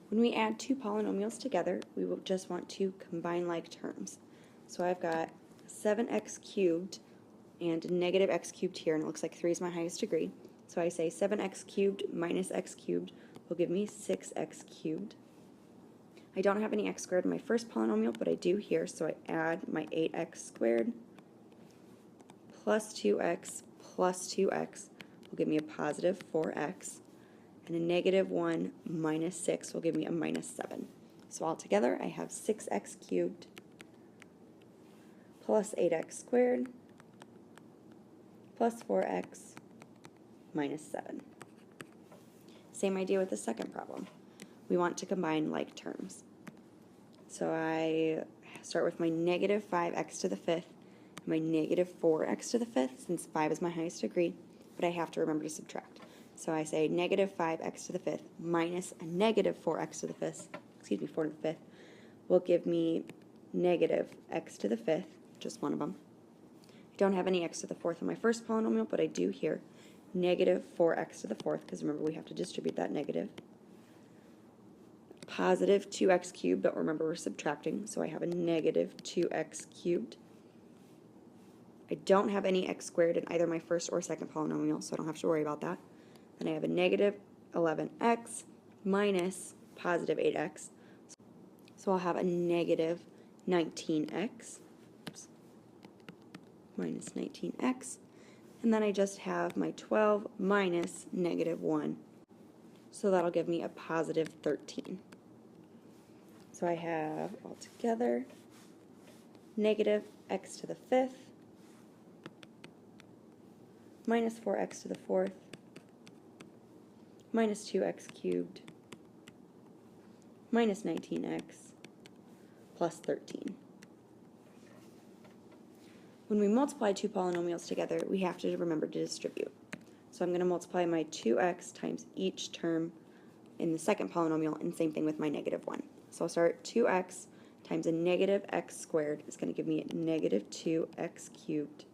When we add two polynomials together, we will just want to combine like terms. So I've got 7x cubed and negative x cubed here, and it looks like 3 is my highest degree. So I say 7x cubed minus x cubed will give me 6x cubed. I don't have any x squared in my first polynomial, but I do here, so I add my 8x squared plus 2x plus 2x will give me a positive 4x, and a negative 1 minus 6 will give me a minus 7. So altogether, I have 6x cubed plus 8x squared plus 4x minus 7. Same idea with the second problem. We want to combine like terms. So I start with my negative 5x to the fifth and my negative 4x to the fifth, since 5 is my highest degree, but I have to remember to subtract. So I say negative 5x to the fifth minus a negative 4x to the fifth, 4 to the fifth, will give me negative x to the fifth, just one of them. I don't have any x to the fourth in my first polynomial, but I do here. Negative 4x to the fourth, because remember we have to distribute that negative. Positive 2x cubed, but remember we're subtracting, so I have a negative 2x cubed. I don't have any x squared in either my first or second polynomial, so I don't have to worry about that. Then I have a negative 11x minus positive 8x, so I'll have a negative 19x minus 19x, and then I just have my 12 minus negative 1, so that'll give me a positive 13. So I have altogether negative x to the fifth minus 4x to the fourth minus 2x cubed minus 19x plus 13. When we multiply two polynomials together, we have to remember to distribute. So I'm going to multiply my 2x times each term in the second polynomial, and same thing with my negative 1. So I'll start 2x times a negative x squared is going to give me a negative 2x cubed.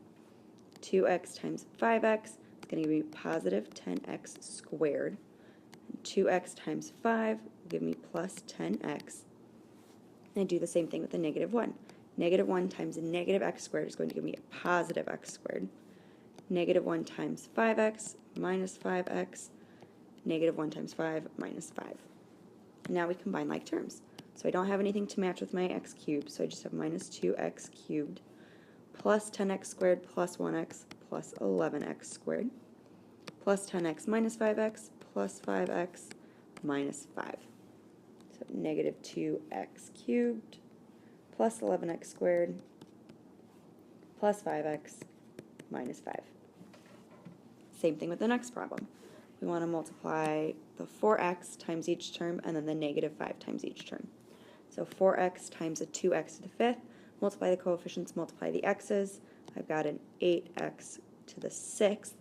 2x times 5x is going to give me positive 10x squared. And 2x times 5 will give me plus 10x. And I do the same thing with the negative 1. Negative 1 times a negative x squared is going to give me a positive x squared. Negative 1 times 5x minus 5x. Negative 1 times 5 minus 5. And now we combine like terms. So I don't have anything to match with my x cubed, so I just have minus 2x cubed plus 10x squared plus 1x plus 11x squared plus 10x minus 5x plus 5x minus 5. So negative 2x cubed plus 11x squared plus 5x minus 5. Same thing with the next problem. We want to multiply the 4x times each term and then the negative 5 times each term. So 4x times a 2x to the fifth, multiply the coefficients, multiply the x's. I've got an 8x to the sixth.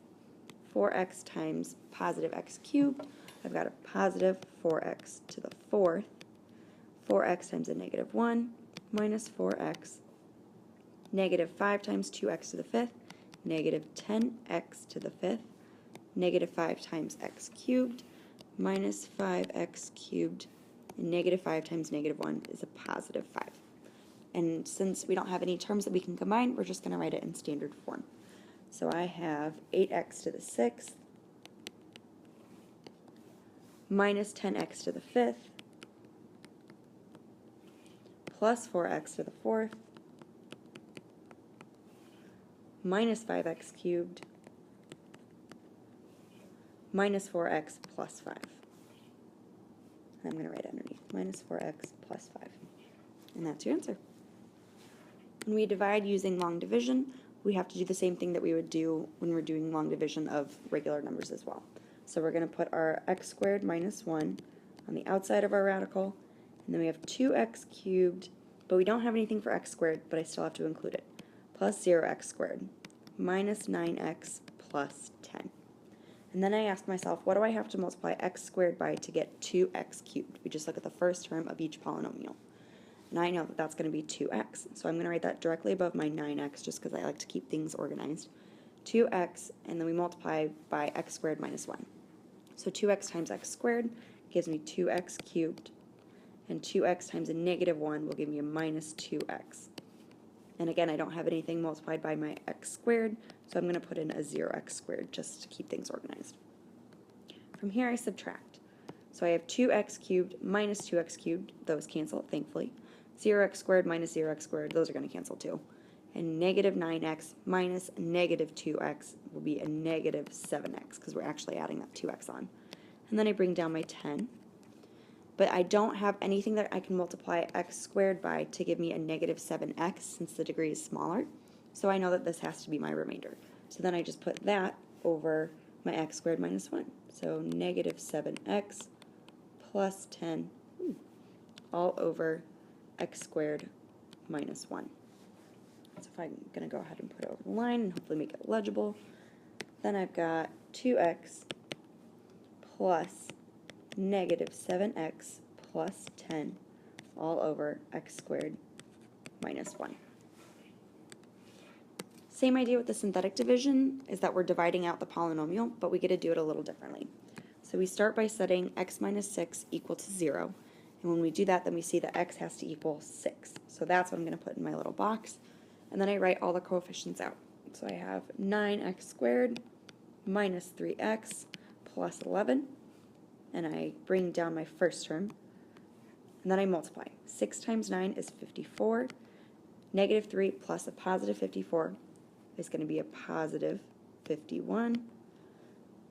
4x times positive x cubed, I've got a positive 4x to the fourth. 4x times a negative 1 minus 4x. Negative 5 times 2x to the fifth, negative 10x to the fifth. Negative 5 times x cubed minus 5x cubed, and negative 5 times negative 1 is a positive 5. And since we don't have any terms that we can combine, we're just going to write it in standard form. So I have 8x to the sixth minus 10x to the fifth plus 4x to the fourth minus 5x cubed minus 4x plus 5. And I'm going to write underneath minus 4x plus 5. And that's your answer. When we divide using long division, we have to do the same thing that we would do when we're doing long division of regular numbers as well. So we're going to put our x squared minus 1 on the outside of our radical, and then we have 2x cubed, but we don't have anything for x squared, but I still have to include it, plus 0x squared, minus 9x plus 10. And then I ask myself, what do I have to multiply x squared by to get 2x cubed? We just look at the first term of each polynomial. And I know that that's going to be 2x. So I'm going to write that directly above my 9x just because I like to keep things organized. 2x, and then we multiply by x squared minus 1. So 2x times x squared gives me 2x cubed and 2x times a negative 1 will give me a minus 2x. And again, I don't have anything multiplied by my x squared, so I'm going to put in a 0x squared just to keep things organized. From here, I subtract. So I have 2x cubed minus 2x cubed. Those cancel, thankfully. 0x squared minus 0x squared. Those are going to cancel too. And negative 9x minus negative 2x will be a negative 7x because we're actually adding that 2x on. And then I bring down my 10. But I don't have anything that I can multiply x squared by to give me a negative 7x since the degree is smaller. So I know that this has to be my remainder. So then I just put that over my x squared minus 1. So negative 7x plus 10 all over x squared minus 1. So if I'm going to go ahead and put it over the line and hopefully make it legible, then I've got 2x plus negative 7x plus 10 all over x squared minus 1. Same idea with the synthetic division is that we're dividing out the polynomial, but we get to do it a little differently. So we start by setting x minus 6 equal to 0. And when we do that, then we see that x has to equal 6. So that's what I'm going to put in my little box. And then I write all the coefficients out. So I have 9x squared minus 3x plus 11. And I bring down my first term. And then I multiply. 6 times 9 is 54. Negative 3 plus a positive 54 is going to be a positive 51.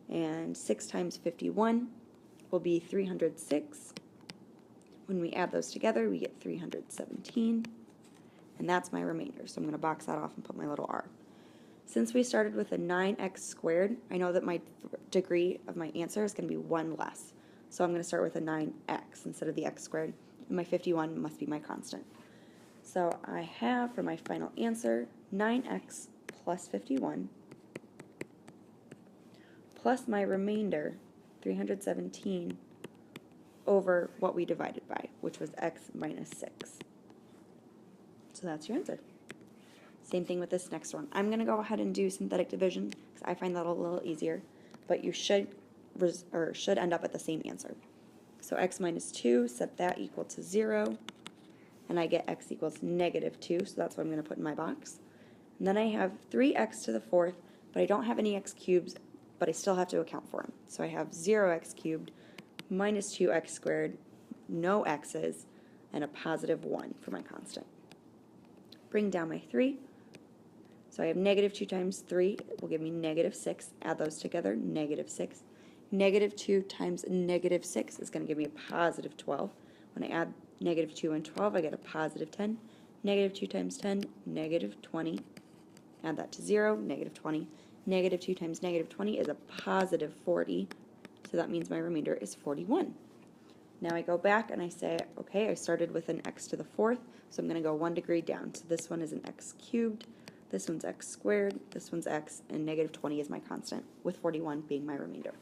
And 6 times 51 will be 306. When we add those together, we get 317. And that's my remainder. So I'm going to box that off and put my little r. Since we started with a 9x squared, I know that my degree of my answer is going to be 1 less. So I'm going to start with a 9x instead of the x squared. And my 51 must be my constant. So I have for my final answer 9x plus 51 plus my remainder 317 over what we divided by, which was x minus 6. So that's your answer. Same thing with this next one. I'm going to go ahead and do synthetic division because I find that a little easier, but you should end up at the same answer. So x minus 2, set that equal to 0, and I get x equals negative 2, so that's what I'm going to put in my box. And then I have 3x to the 4th, but I don't have any x cubes, but I still have to account for them. So I have 0x cubed minus 2x squared, no x's, and a positive 1 for my constant. Bring down my 3. So I have negative 2 times 3 will give me negative 6. Add those together, negative 6. Negative 2 times negative 6 is going to give me a positive 12. When I add negative 2 and 12, I get a positive 10. Negative 2 times 10, negative 20. Add that to 0, negative 20. Negative 2 times negative 20 is a positive 40. So that means my remainder is 41. Now I go back and I say, okay, I started with an x to the 4th, so I'm going to go 1 degree down. So this one is an x cubed, this one's x squared, this one's x, and negative 20 is my constant, with 41 being my remainder.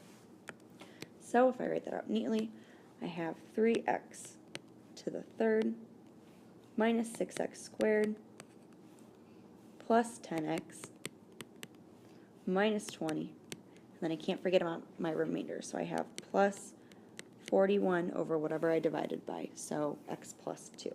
So if I write that out neatly, I have 3x to the 3rd minus 6x squared plus 10x minus 20. And then I can't forget about my remainder, so I have plus 41 over whatever I divided by, so x plus 2.